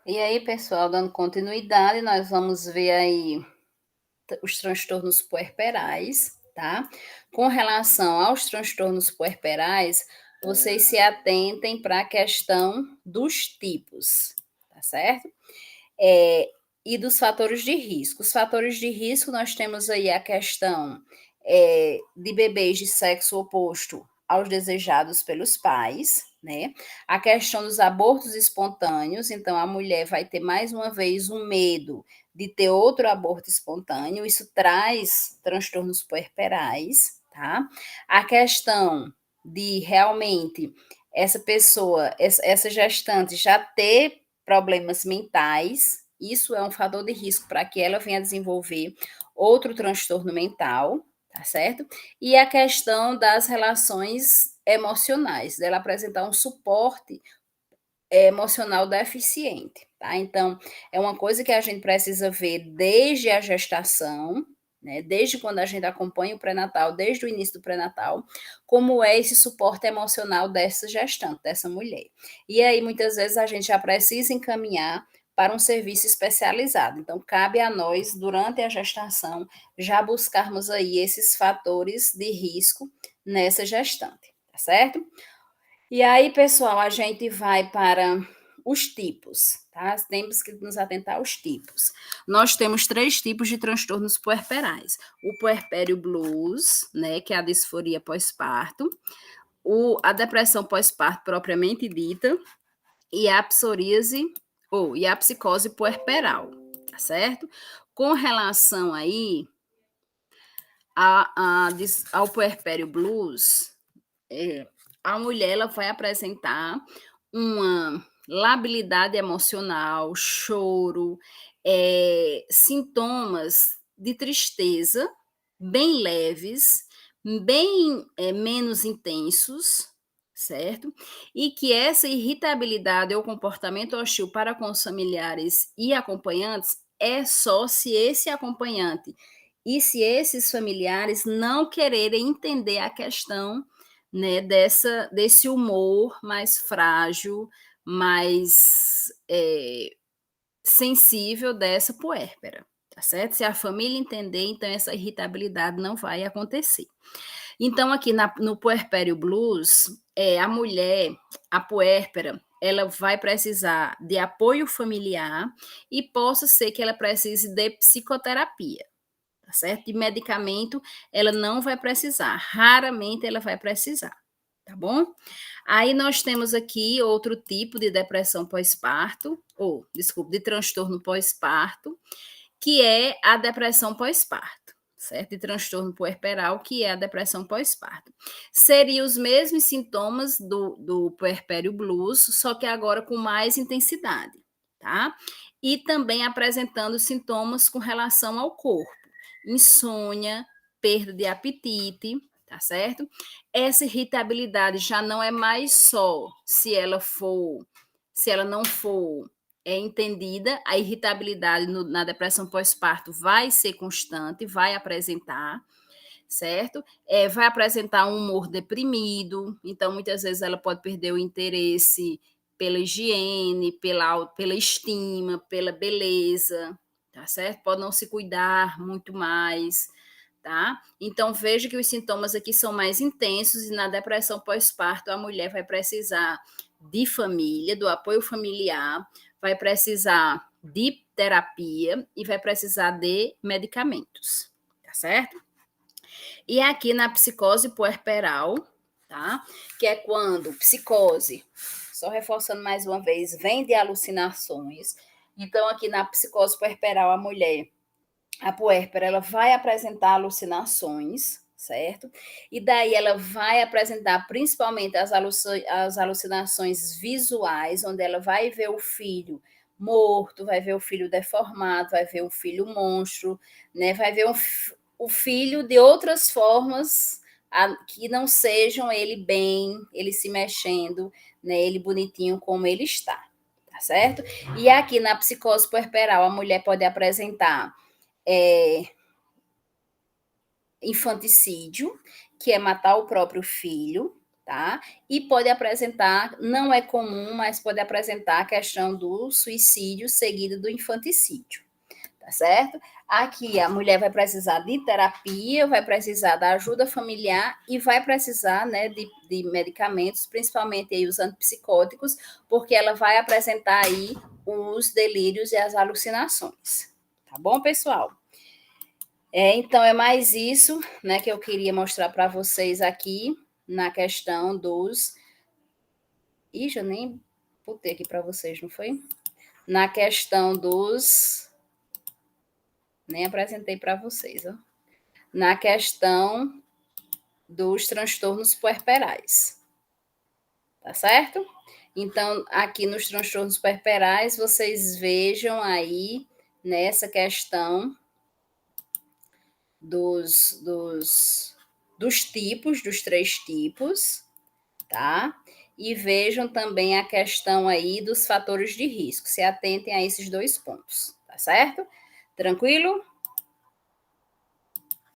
E aí, pessoal, dando continuidade, nós vamos ver aí os transtornos puerperais, tá? Com relação aos transtornos puerperais, vocês se atentem para a questão dos tipos, tá certo? É, e dos fatores de risco. Os fatores de risco, nós temos aí a questão de bebês de sexo oposto aos desejados pelos pais, né? A questão dos abortos espontâneos, então a mulher vai ter mais uma vez um medo de ter outro aborto espontâneo, isso traz transtornos puerperais, tá? A questão de realmente essa pessoa, essa gestante já ter problemas mentais, isso é um fator de risco para que ela venha desenvolver outro transtorno mental, tá certo? E a questão das relações emocionais, dela apresentar um suporte emocional deficiente, tá? Então, é uma coisa que a gente precisa ver desde a gestação, né, desde quando a gente acompanha o pré-natal, desde o início do pré-natal, como é esse suporte emocional dessa gestante, dessa mulher. E aí, muitas vezes, a gente já precisa encaminhar para um serviço especializado. Então, cabe a nós, durante a gestação, já buscarmos aí esses fatores de risco nessa gestante, tá certo? E aí, pessoal, a gente vai para os tipos, tá? Temos que nos atentar aos tipos. Nós temos 3 tipos de transtornos puerperais: o puerpério blues, né, que é a disforia pós-parto, a depressão pós-parto propriamente dita, e a psoríase, e a psicose puerperal, tá certo? Com relação aí ao puerpério blues, é, a mulher ela vai apresentar uma labilidade emocional, choro, sintomas de tristeza bem leves, bem menos intensos, certo? E que essa irritabilidade ou comportamento hostil para com os familiares e acompanhantes é só se esse acompanhante e se esses familiares não quererem entender a questão, né, desse humor mais frágil, mais sensível dessa puérpera, tá certo? Se a família entender, então essa irritabilidade não vai acontecer. Então, aqui no puerpério blues, a mulher, a puérpera, ela vai precisar de apoio familiar e possa ser que ela precise de psicoterapia, tá certo? De medicamento, ela não vai precisar, raramente ela vai precisar, tá bom? Aí nós temos aqui outro tipo de depressão pós-parto, ou, desculpa, de transtorno pós-parto, que é a depressão pós-parto, certo? De transtorno puerperal, que é a depressão pós-parto. Seriam os mesmos sintomas do puerpério blues, só que agora com mais intensidade, tá? E também apresentando sintomas com relação ao corpo, insônia, perda de apetite, tá certo? Essa irritabilidade já não é mais só se ela não for entendida, a irritabilidade na depressão pós-parto vai ser constante, vai apresentar, certo? Vai apresentar um humor deprimido, então muitas vezes ela pode perder o interesse pela higiene, pela estima, pela beleza, tá certo? Pode não se cuidar muito mais, tá? Então veja que os sintomas aqui são mais intensos e na depressão pós-parto a mulher vai precisar de família, do apoio familiar, vai precisar de terapia e vai precisar de medicamentos, tá certo? E aqui na psicose puerperal, tá? Que é quando psicose, só reforçando mais uma vez, vem de alucinações. Então, aqui na psicose puerperal, a mulher, a puérpera, ela vai apresentar alucinações, certo? E daí ela vai apresentar principalmente as alucinações visuais, onde ela vai ver o filho morto, vai ver o filho deformado, vai ver o filho monstro, né? Vai ver o filho de outras formas que não sejam ele bem, ele se mexendo, né? Ele bonitinho como ele está, tá certo? E aqui na psicose puerperal, a mulher pode apresentar é, infanticídio, que é matar o próprio filho, tá? E pode apresentar, não é comum, mas pode apresentar a questão do suicídio seguido do infanticídio, tá certo? Aqui a mulher vai precisar de terapia, vai precisar da ajuda familiar e vai precisar, né, de medicamentos, principalmente aí os antipsicóticos, porque ela vai apresentar aí os delírios e as alucinações. Tá bom, pessoal? Então é mais isso, né, que eu queria mostrar para vocês aqui na questão dos. Ih, já nem botei aqui para vocês, não foi? Na questão dos. Nem apresentei para vocês, ó. Na questão dos transtornos puerperais, tá certo? Então, aqui nos transtornos puerperais, vocês vejam aí nessa questão dos tipos, dos 3 tipos, tá? E vejam também a questão aí dos fatores de risco. Se atentem a esses 2 pontos, tá certo? Tranquilo?